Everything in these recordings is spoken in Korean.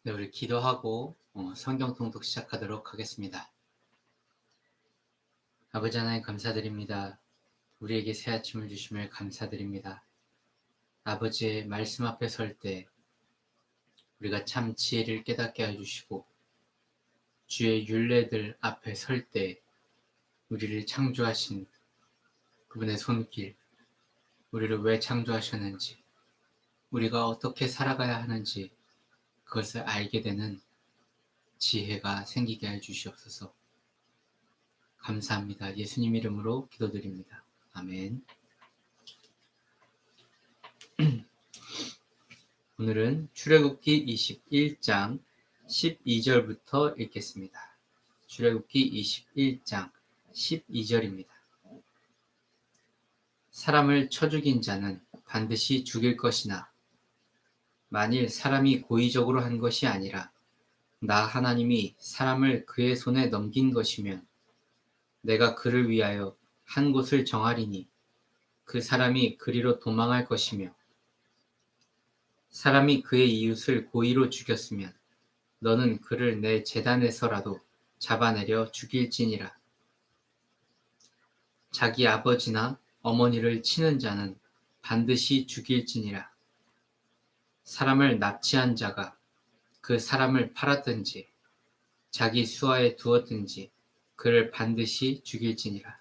네, 우리 기도하고 성경 통독 시작하도록 하겠습니다. 아버지 하나님 감사드립니다. 우리에게 새 아침을 주심을 감사드립니다. 아버지의 말씀 앞에 설 때 우리가 참 지혜를 깨닫게 해주시고 주의 율례들 앞에 설 때 우리를 창조하신 그분의 손길, 우리를 왜 창조하셨는지, 우리가 어떻게 살아가야 하는지 그것을 알게 되는 지혜가 생기게 해주시옵소서. 감사합니다. 예수님 이름으로 기도드립니다. 아멘. 오늘은 출애굽기 21장 12절부터 읽겠습니다. 출애굽기 21장 12절입니다. 사람을 쳐 죽인 자는 반드시 죽일 것이나 만일 사람이 고의적으로 한 것이 아니라 나 하나님이 사람을 그의 손에 넘긴 것이면 내가 그를 위하여 한 곳을 정하리니 그 사람이 그리로 도망할 것이며 사람이 그의 이웃을 고의로 죽였으면 너는 그를 내 제단에서라도 잡아내려 죽일지니라. 자기 아버지나 어머니를 치는 자는 반드시 죽일지니라. 사람을 납치한 자가 그 사람을 팔았든지 자기 수하에 두었든지 그를 반드시 죽일지니라.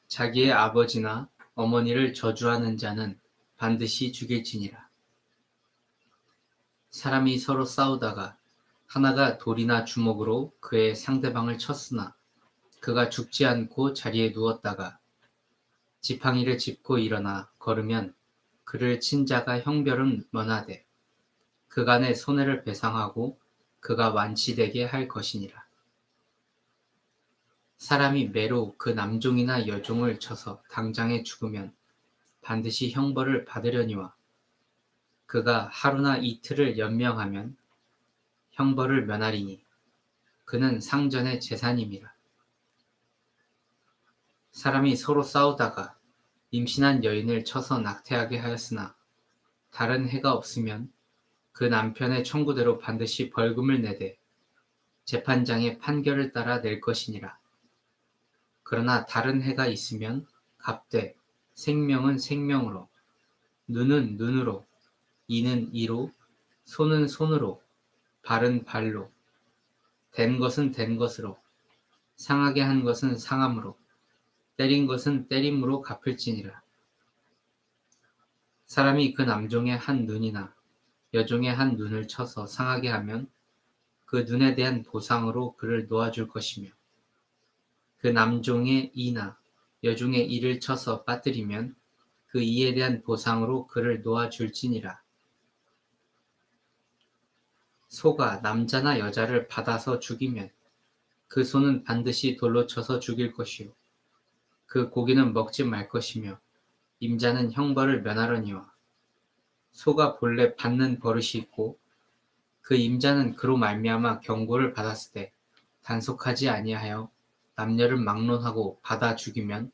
자기의 아버지나 어머니를 저주하는 자는 반드시 죽일지니라. 사람이 서로 싸우다가 하나가 돌이나 주먹으로 그의 상대방을 쳤으나 그가 죽지 않고 자리에 누웠다가 지팡이를 짚고 일어나 걸으면 그를 친 자가 형벌은 면하되 그간의 손해를 배상하고 그가 완치되게 할 것이니라. 사람이 매로 그 남종이나 여종을 쳐서 당장에 죽으면 반드시 형벌을 받으려니와 그가 하루나 이틀을 연명하면 형벌을 면하리니 그는 상전의 재산임이라. 사람이 서로 싸우다가 임신한 여인을 쳐서 낙태하게 하였으나 다른 해가 없으면 그 남편의 청구대로 반드시 벌금을 내되 재판장의 판결을 따라 낼 것이니라. 그러나 다른 해가 있으면 값되 생명은 생명으로, 눈은 눈으로, 이는 이로, 손은 손으로, 발은 발로, 된 것은 된 것으로, 상하게 한 것은 상함으로, 때린 것은 때림으로 갚을지니라. 사람이 그 남종의 한 눈이나 여종의 한 눈을 쳐서 상하게 하면 그 눈에 대한 보상으로 그를 놓아줄 것이며 그 남종의 이나 여종의 이를 쳐서 빠뜨리면 그 이에 대한 보상으로 그를 놓아줄지니라. 소가 남자나 여자를 받아서 죽이면 그 소는 반드시 돌로 쳐서 죽일 것이요 그 고기는 먹지 말 것이며 임자는 형벌을 면하려니와 소가 본래 받는 버릇이 있고 그 임자는 그로 말미암아 경고를 받았을 때 단속하지 아니하여 남녀를 막론하고 받아 죽이면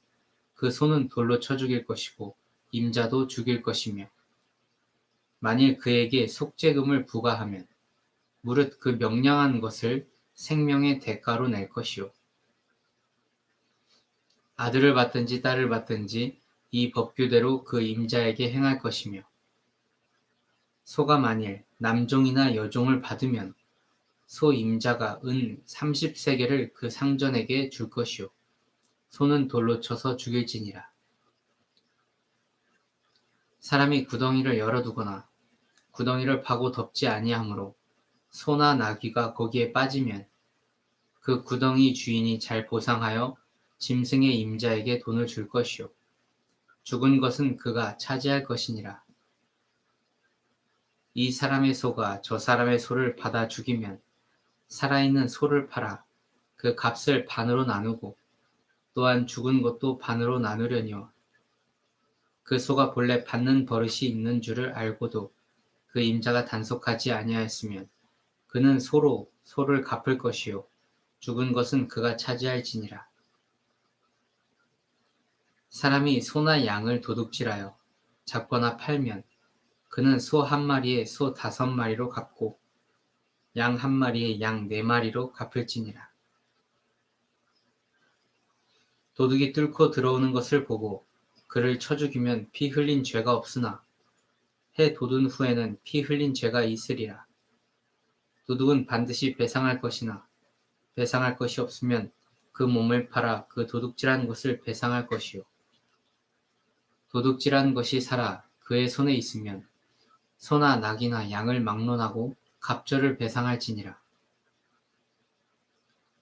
그 소는 돌로 쳐 죽일 것이고 임자도 죽일 것이며 만일 그에게 속죄금을 부과하면 무릇 그 명령한 것을 생명의 대가로 낼 것이요 아들을 받든지 딸을 받든지 이 법규대로 그 임자에게 행할 것이며 소가 만일 남종이나 여종을 받으면 소 임자가 은 30세겔을 그 상전에게 줄 것이요 소는 돌로 쳐서 죽일지니라. 사람이 구덩이를 열어두거나 구덩이를 파고 덮지 아니하므로 소나 나귀가 거기에 빠지면 그 구덩이 주인이 잘 보상하여 짐승의 임자에게 돈을 줄 것이요 죽은 것은 그가 차지할 것이니라. 이 사람의 소가 저 사람의 소를 받아 죽이면 살아있는 소를 팔아 그 값을 반으로 나누고 또한 죽은 것도 반으로 나누려니와 그 소가 본래 받는 버릇이 있는 줄을 알고도 그 임자가 단속하지 아니하였으면 그는 소로 소를 갚을 것이요 죽은 것은 그가 차지할지니라. 사람이 소나 양을 도둑질하여 잡거나 팔면 그는 소 한 마리에 소 5마리로 갚고 양 한 마리에 양 4마리로 갚을지니라. 도둑이 뚫고 들어오는 것을 보고 그를 쳐 죽이면 피 흘린 죄가 없으나 해 돋은 후에는 피 흘린 죄가 있으리라. 도둑은 반드시 배상할 것이나 배상할 것이 없으면 그 몸을 팔아 그 도둑질한 것을 배상할 것이요. 도둑질한 것이 살아 그의 손에 있으면 소나 낙이나 양을 막론하고 갑절을 배상할지니라.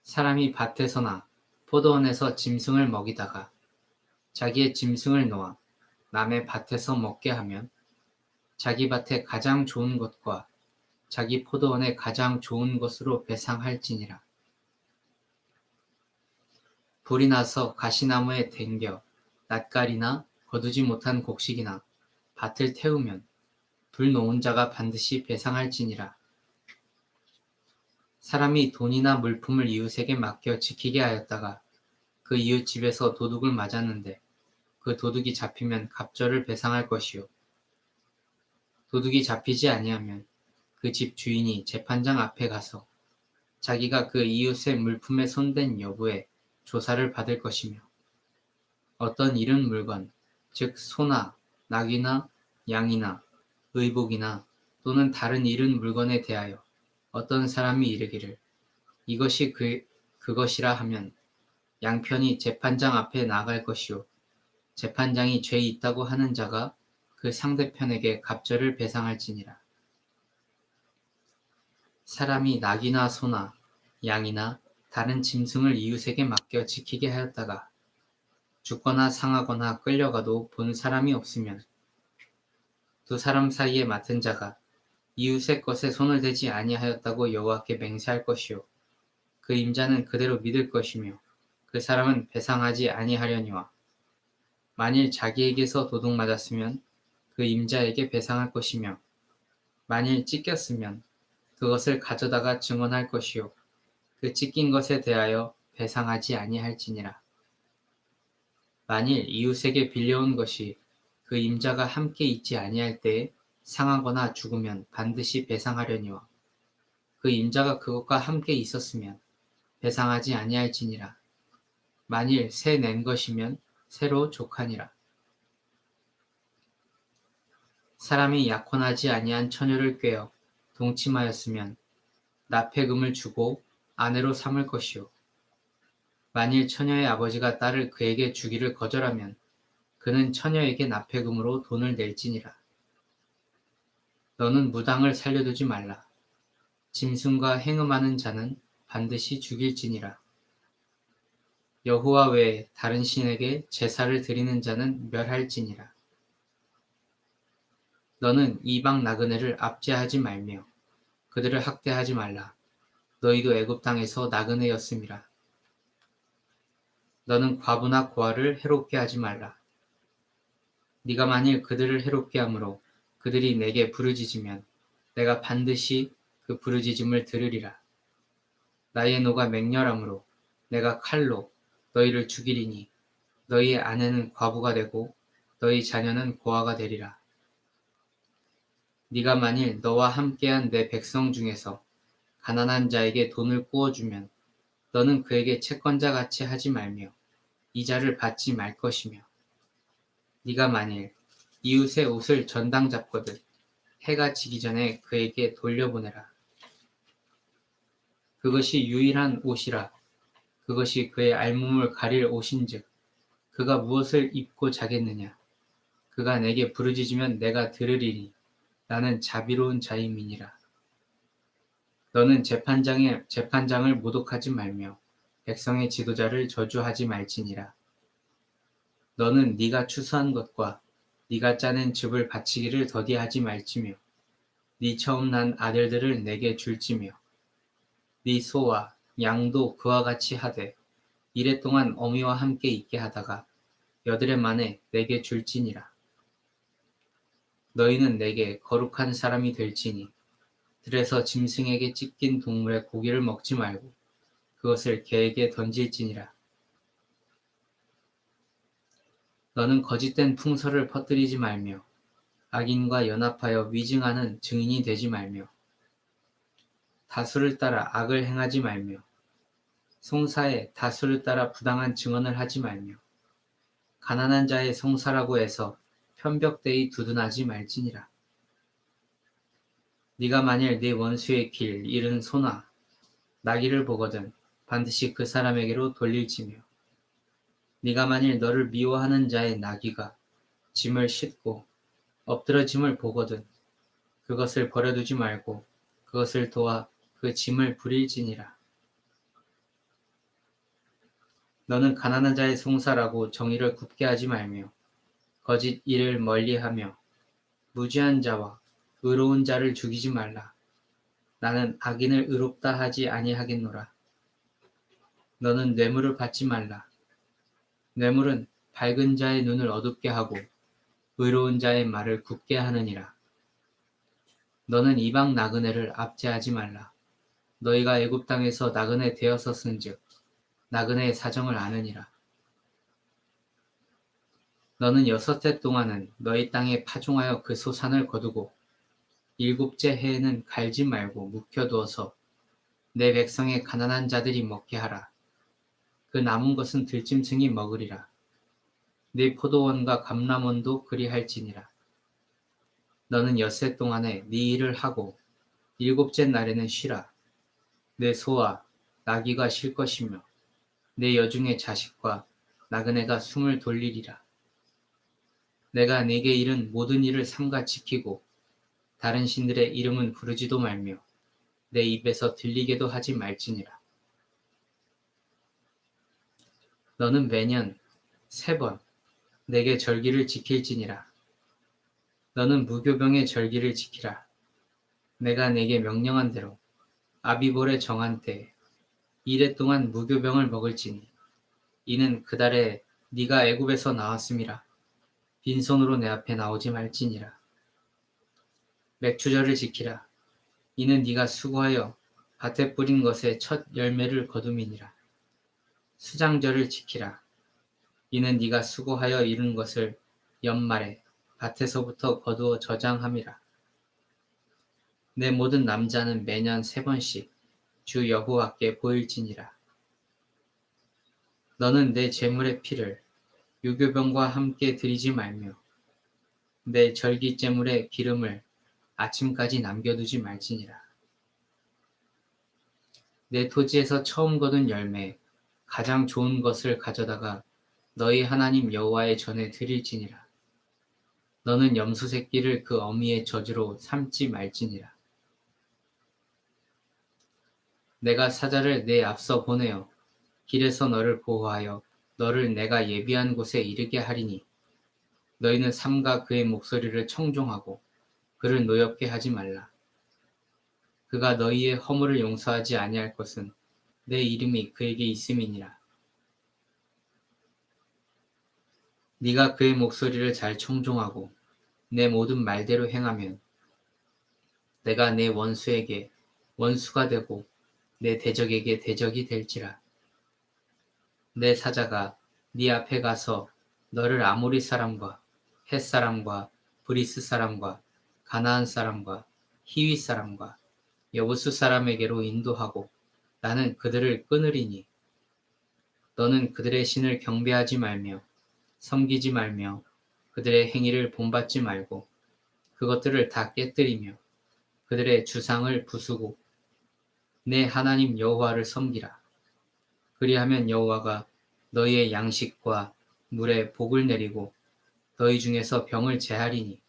사람이 밭에서나 포도원에서 짐승을 먹이다가 자기의 짐승을 놓아 남의 밭에서 먹게 하면 자기 밭에 가장 좋은 것과 자기 포도원에 가장 좋은 것으로 배상할지니라. 불이 나서 가시나무에 댕겨 낯가리나 거두지 못한 곡식이나 밭을 태우면 불 놓은 자가 반드시 배상할지니라. 사람이 돈이나 물품을 이웃에게 맡겨 지키게 하였다가 그 이웃 집에서 도둑을 맞았는데 그 도둑이 잡히면 갑절을 배상할 것이요. 도둑이 잡히지 아니하면 그 집 주인이 재판장 앞에 가서 자기가 그 이웃의 물품에 손댄 여부에 조사를 받을 것이며 어떤 잃은 물건, 즉 소나 낙이나 양이나 의복이나 또는 다른 잃은 물건에 대하여 어떤 사람이 이르기를 이것이 그것이라 하면 양편이 재판장 앞에 나갈 것이요 재판장이 죄 있다고 하는 자가 그 상대편에게 갑절을 배상할지니라. 사람이 낙이나 소나 양이나 다른 짐승을 이웃에게 맡겨 지키게 하였다가 죽거나 상하거나 끌려가도 본 사람이 없으면 두 사람 사이에 맡은 자가 이웃의 것에 손을 대지 아니하였다고 여호와께 맹세할 것이요 그 임자는 그대로 믿을 것이며 그 사람은 배상하지 아니하려니와 만일 자기에게서 도둑 맞았으면 그 임자에게 배상할 것이며 만일 찢겼으면 그것을 가져다가 증언할 것이요 그 찢긴 것에 대하여 배상하지 아니할지니라. 만일 이웃에게 빌려온 것이 그 임자가 함께 있지 아니할 때에 상하거나 죽으면 반드시 배상하려니와 그 임자가 그것과 함께 있었으면 배상하지 아니할지니라. 만일 새 낸 것이면 새로 족하니라. 사람이 약혼하지 아니한 처녀를 꾀어 동침하였으면 납폐금을 주고 아내로 삼을 것이요. 만일 처녀의 아버지가 딸을 그에게 주기를 거절하면 그는 처녀에게 납폐금으로 돈을 낼지니라. 너는 무당을 살려두지 말라. 짐승과 행음하는 자는 반드시 죽일지니라. 여호와 외에 다른 신에게 제사를 드리는 자는 멸할지니라. 너는 이방 나그네를 압제하지 말며 그들을 학대하지 말라. 너희도 애굽 땅에서 나그네였음이라. 너는 과부나 고아를 해롭게 하지 말라. 네가 만일 그들을 해롭게 함으로 그들이 내게 부르짖으면 내가 반드시 그 부르짖음을 들으리라. 나의 노가 맹렬함으로 내가 칼로 너희를 죽이리니 너희의 아내는 과부가 되고 너희 자녀는 고아가 되리라. 네가 만일 너와 함께한 내 백성 중에서 가난한 자에게 돈을 꾸어주면 너는 그에게 채권자같이 하지 말며 이자를 받지 말 것이며 네가 만일 이웃의 옷을 전당 잡거든 해가 지기 전에 그에게 돌려보내라. 그것이 유일한 옷이라 그것이 그의 알몸을 가릴 옷인즉 그가 무엇을 입고 자겠느냐. 그가 내게 부르짖으면 내가 들으리니 나는 자비로운 자임이니라. 너는 재판장을 모독하지 말며 백성의 지도자를 저주하지 말지니라. 너는 네가 추수한 것과 네가 짜낸 즙을 바치기를 더디하지 말지며 네 처음 난 아들들을 내게 줄지며 네 소와 양도 그와 같이 하되 이래 동안 어미와 함께 있게 하다가 여드레 만에 내게 줄지니라. 너희는 내게 거룩한 사람이 될지니 들에서 짐승에게 찢긴 동물의 고기를 먹지 말고 그것을 개에게 던질지니라. 너는 거짓된 풍설을 퍼뜨리지 말며 악인과 연합하여 위증하는 증인이 되지 말며 다수를 따라 악을 행하지 말며 송사에 다수를 따라 부당한 증언을 하지 말며 가난한 자의 송사라고 해서 편벽되이 두둔하지 말지니라. 네가 만일 네 원수의 길 잃은 소나 나귀를 보거든 반드시 그 사람에게로 돌릴지며 네가 만일 너를 미워하는 자의 나귀가 짐을 싣고 엎드러짐을 보거든 그것을 버려두지 말고 그것을 도와 그 짐을 부릴지니라. 너는 가난한 자의 송사라고 정의를 굽게 하지 말며 거짓 일을 멀리하며 무죄한 자와 의로운 자를 죽이지 말라. 나는 악인을 의롭다 하지 아니하겠노라. 너는 뇌물을 받지 말라. 뇌물은 밝은 자의 눈을 어둡게 하고 의로운 자의 말을 굳게 하느니라. 너는 이방 나그네를 압제하지 말라. 너희가 애굽 땅에서 나그네 되었었은즉 나그네의 사정을 아느니라. 너는 6해 동안은 너희 땅에 파종하여 그 소산을 거두고 7째 해에는 갈지 말고 묵혀두어서 내 백성의 가난한 자들이 먹게 하라. 그 남은 것은 들짐승이 먹으리라. 네 포도원과 감람원도 그리할지니라. 너는 6해 동안에 네 일을 하고 7째 날에는 쉬라. 내 소와 나귀가 쉴 것이며 내 여중의 자식과 나그네가 숨을 돌리리라. 내가 네게 이른 모든 일을 삼가 지키고 다른 신들의 이름은 부르지도 말며 내 입에서 들리게도 하지 말지니라. 너는 매년 3번 내게 절기를 지킬지니라. 너는 무교병의 절기를 지키라. 내가 내게 명령한 대로 아비볼에 정한 때에 1해 동안 무교병을 먹을지니 이는 그 달에 네가 애굽에서 나왔음이라. 빈손으로 내 앞에 나오지 말지니라. 맥추절을 지키라. 이는 네가 수고하여 밭에 뿌린 것의 첫 열매를 거둠이니라. 수장절을 지키라. 이는 네가 수고하여 이룬 것을 연말에 밭에서부터 거두어 저장함이라. 내 모든 남자는 매년 3번씩 주 여호와께 보일지니라. 너는 내 제물의 피를 유교병과 함께 드리지 말며 내 절기 제물의 기름을 아침까지 남겨두지 말지니라. 내 토지에서 처음 거둔 열매 가장 좋은 것을 가져다가 너희 하나님 여호와의 전에 드릴지니라. 너는 염소 새끼를 그 어미의 젖으로 삼지 말지니라. 내가 사자를 내 앞서 보내어 길에서 너를 보호하여 너를 내가 예비한 곳에 이르게 하리니 너희는 삼가 그의 목소리를 청종하고 그를 노엽게 하지 말라. 그가 너희의 허물을 용서하지 아니할 것은 내 이름이 그에게 있음이니라. 네가 그의 목소리를 잘 청종하고 내 모든 말대로 행하면 내가 내 원수에게 원수가 되고 내 대적에게 대적이 될지라. 내 사자가 네 앞에 가서 너를 아모리 사람과 헷 사람과 브리스 사람과 가나안 사람과 히위 사람과 여부수 사람에게로 인도하고 나는 그들을 끊으리니 너는 그들의 신을 경배하지 말며 섬기지 말며 그들의 행위를 본받지 말고 그것들을 다 깨뜨리며 그들의 주상을 부수고 내 하나님 여호와를 섬기라. 그리하면 여호와가 너희의 양식과 물에 복을 내리고 너희 중에서 병을 제하리니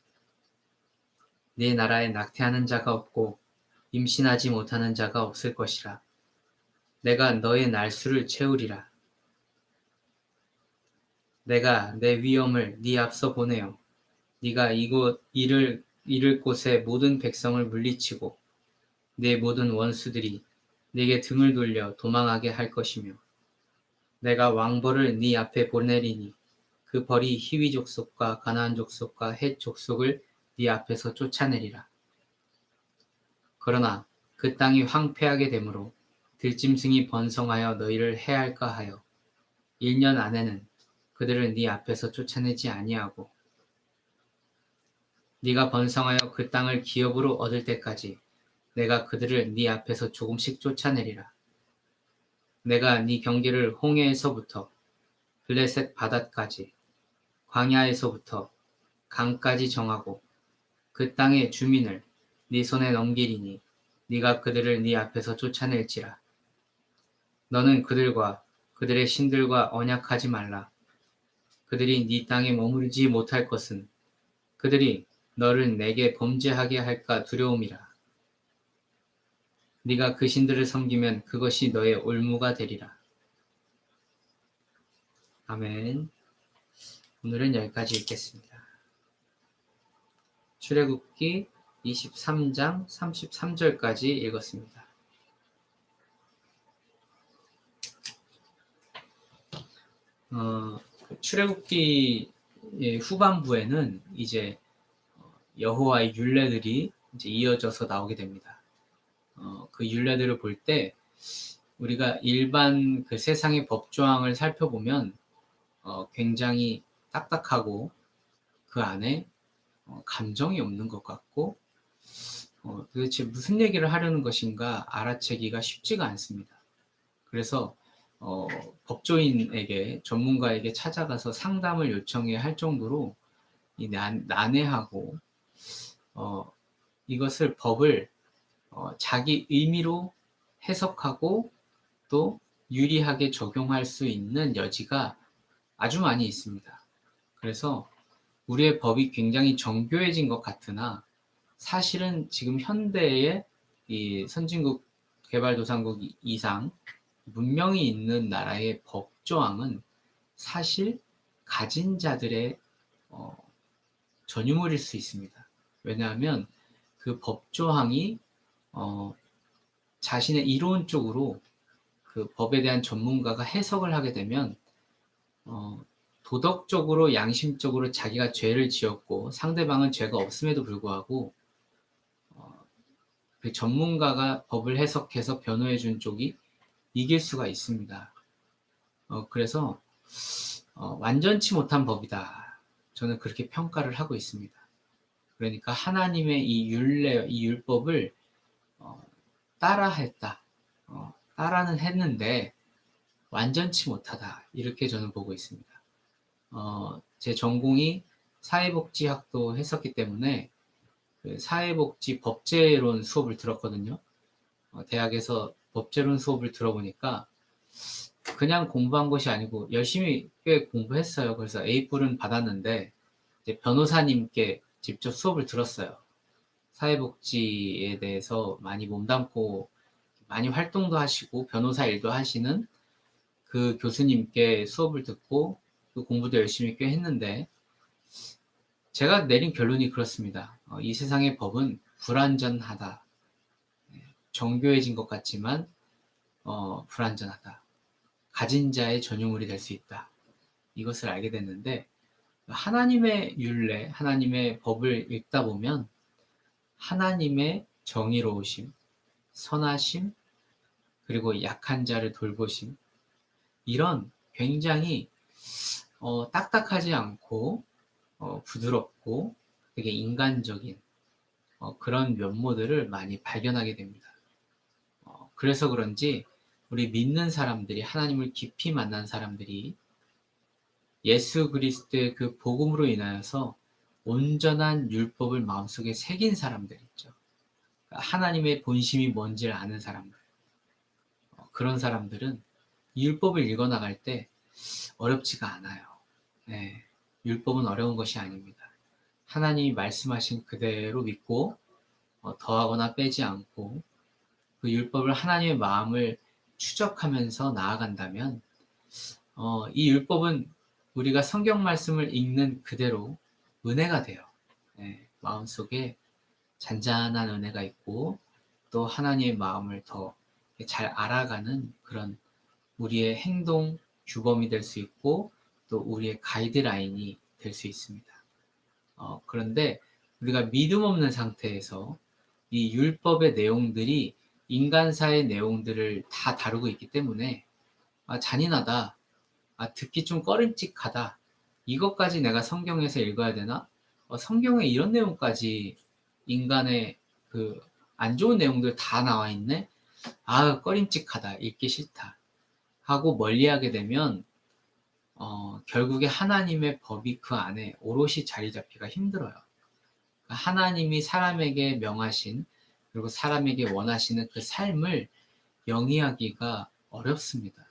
네 나라에 낙태하는 자가 없고 임신하지 못하는 자가 없을 것이라. 내가 너의 날수를 채우리라. 내가 내 위엄을 네 앞서 보내어 네가 이곳 이를 곳의 모든 백성을 물리치고 내 모든 원수들이 네게 등을 돌려 도망하게 할 것이며 내가 왕벌을 네 앞에 보내리니 그 벌이 히위 족속과 가나안 족속과 헷 족속을 네 앞에서 쫓아내리라. 그러나 그 땅이 황폐하게 되므로 들짐승이 번성하여 너희를 해할까 하여 1년 안에는 그들을 네 앞에서 쫓아내지 아니하고 네가 번성하여 그 땅을 기업으로 얻을 때까지 내가 그들을 네 앞에서 조금씩 쫓아내리라. 내가 네 경계를 홍해에서부터 블레셋 바닷까지 광야에서부터 강까지 정하고 그 땅의 주민을 네 손에 넘기리니 네가 그들을 네 앞에서 쫓아낼지라. 너는 그들과 그들의 신들과 언약하지 말라. 그들이 네 땅에 머무르지 못할 것은 그들이 너를 내게 범죄하게 할까 두려움이라. 네가 그 신들을 섬기면 그것이 너의 올무가 되리라. 아멘. 오늘은 여기까지 읽겠습니다. 출애굽기 23장 33절까지 읽었습니다. 출애굽기 후반부에는 이제 여호와의 율례들이 이제 이어져서 나오게 됩니다. 그 율례들을 볼 때 우리가 일반 그 세상의 법조항을 살펴보면 굉장히 딱딱하고 그 안에 감정이 없는 것 같고 도대체 무슨 얘기를 하려는 것인가 알아채기가 쉽지가 않습니다. 그래서 법조인에게 전문가에게 찾아가서 상담을 요청해야 할 정도로 난해하고 이것을 법을 자기 의미로 해석하고 또 유리하게 적용할 수 있는 여지가 아주 많이 있습니다. 그래서 우리의 법이 굉장히 정교해진 것 같으나 사실은 지금 현대의 이 선진국 개발도상국 이상 문명이 있는 나라의 법조항은 사실 가진 자들의 전유물일 수 있습니다. 왜냐하면 그 법조항이 자신의 이론적으로 그 법에 대한 전문가가 해석을 하게 되면 도덕적으로 양심적으로 자기가 죄를 지었고 상대방은 죄가 없음에도 불구하고 그 전문가가 법을 해석해서 변호해 준 쪽이 이길 수가 있습니다. 그래서 완전치 못한 법이다. 저는 그렇게 평가를 하고 있습니다. 그러니까 하나님의 이 율례, 이 율법을 따라했다. 따라는 했는데 완전치 못하다. 이렇게 저는 보고 있습니다. 제 전공이 사회복지학도 했었기 때문에 그 사회복지 법제론 수업을 들었거든요. 대학에서 법제론 수업을 들어보니까 그냥 공부한 것이 아니고 열심히 꽤 공부했어요. 그래서 A뿔은 받았는데 이제 변호사님께 직접 수업을 들었어요. 사회복지에 대해서 많이 몸담고 많이 활동도 하시고 변호사 일도 하시는 그 교수님께 수업을 듣고 그 공부도 열심히 꽤 했는데 제가 내린 결론이 그렇습니다. 이 세상의 법은 불완전하다. 정교해진 것 같지만 불완전하다. 가진 자의 전유물이 될 수 있다. 이것을 알게 됐는데 하나님의 율례, 하나님의 법을 읽다 보면 하나님의 정의로우심, 선하심, 그리고 약한 자를 돌보심 이런 굉장히 딱딱하지 않고 부드럽고 되게 인간적인 그런 면모들을 많이 발견하게 됩니다. 그래서 그런지 우리 믿는 사람들이 하나님을 깊이 만난 사람들이 예수 그리스도의 그 복음으로 인하여서 온전한 율법을 마음속에 새긴 사람들 있죠. 하나님의 본심이 뭔지를 아는 사람들. 그런 사람들은 율법을 읽어나갈 때 어렵지가 않아요. 네, 율법은 어려운 것이 아닙니다. 하나님이 말씀하신 그대로 믿고 더하거나 빼지 않고 그 율법을 하나님의 마음을 추적하면서 나아간다면 이 율법은 우리가 성경 말씀을 읽는 그대로 은혜가 돼요. 네, 마음속에 잔잔한 은혜가 있고 또 하나님의 마음을 더 잘 알아가는 그런 우리의 행동 규범이 될 수 있고 또 우리의 가이드라인이 될 수 있습니다. 그런데 우리가 믿음 없는 상태에서 이 율법의 내용들이 인간사의 내용들을 다 다루고 있기 때문에 잔인하다, 듣기 좀 꺼림칙하다, 이것까지 내가 성경에서 읽어야 되나? 성경에 이런 내용까지 인간의 그 안 좋은 내용들 다 나와 있네? 꺼림칙하다, 읽기 싫다 하고 멀리하게 되면 결국에 하나님의 법이 그 안에 오롯이 자리 잡기가 힘들어요. 하나님이 사람에게 명하신, 그리고 사람에게 원하시는 그 삶을 영위하기가 어렵습니다.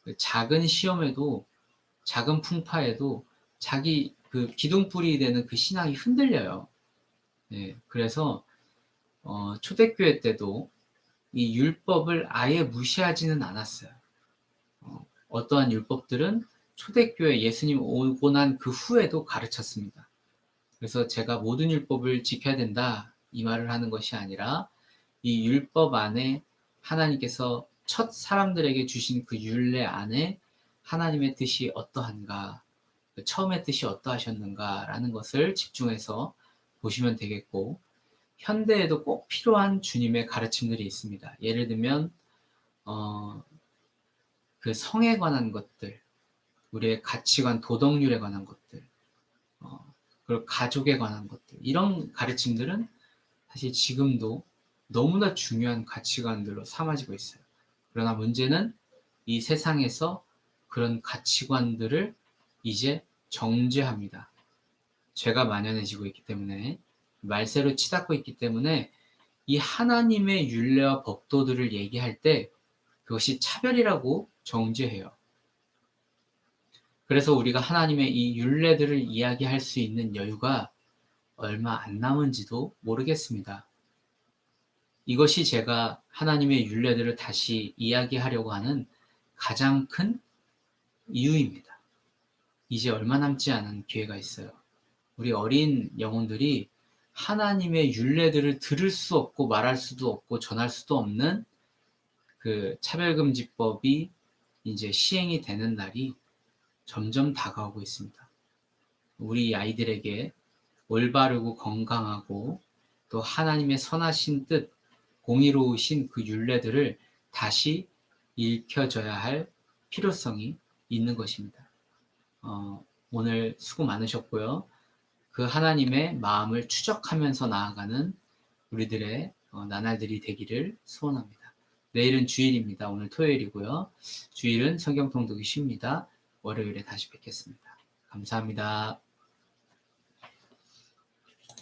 그 작은 시험에도, 작은 풍파에도 자기 그 기둥뿌리 되는 그 신앙이 흔들려요. 네, 그래서 초대교회 때도 이 율법을 아예 무시하지는 않았어요. 어떠한 율법들은 초대교회 예수님 오고 난 그 후에도 가르쳤습니다. 그래서 제가 모든 율법을 지켜야 된다, 이 말을 하는 것이 아니라 이 율법 안에 하나님께서 첫 사람들에게 주신 그 율례 안에 하나님의 뜻이 어떠한가, 처음의 뜻이 어떠하셨는가라는 것을 집중해서 보시면 되겠고, 현대에도 꼭 필요한 주님의 가르침들이 있습니다. 예를 들면 그 성에 관한 것들, 우리의 가치관, 도덕률에 관한 것들, 그리고 가족에 관한 것들, 이런 가르침들은 사실 지금도 너무나 중요한 가치관들로 삼아지고 있어요. 그러나 문제는 이 세상에서 그런 가치관들을 이제 정죄합니다. 죄가 만연해지고 있기 때문에, 말세로 치닫고 있기 때문에 이 하나님의 율례와 법도들을 얘기할 때 그것이 차별이라고 정죄해요. 그래서 우리가 하나님의 이 율례들을 이야기할 수 있는 여유가 얼마 안 남은지도 모르겠습니다. 이것이 제가 하나님의 율례들을 다시 이야기하려고 하는 가장 큰 이유입니다. 이제 얼마 남지 않은 기회가 있어요. 우리 어린 영혼들이 하나님의 율례들을 들을 수 없고 말할 수도 없고 전할 수도 없는 그 차별금지법이 이제 시행이 되는 날이 점점 다가오고 있습니다. 우리 아이들에게 올바르고 건강하고 또 하나님의 선하신 뜻, 공의로우신 그 율례들을 다시 읽혀줘야 할 필요성이 있는 것입니다. 오늘 수고 많으셨고요. 그 하나님의 마음을 추적하면서 나아가는 우리들의 나날들이 되기를 소원합니다. 내일은 주일입니다. 오늘 토요일이고요. 주일은 성경 통독이 쉽니다. 월요일에 다시 뵙겠습니다. 감사합니다.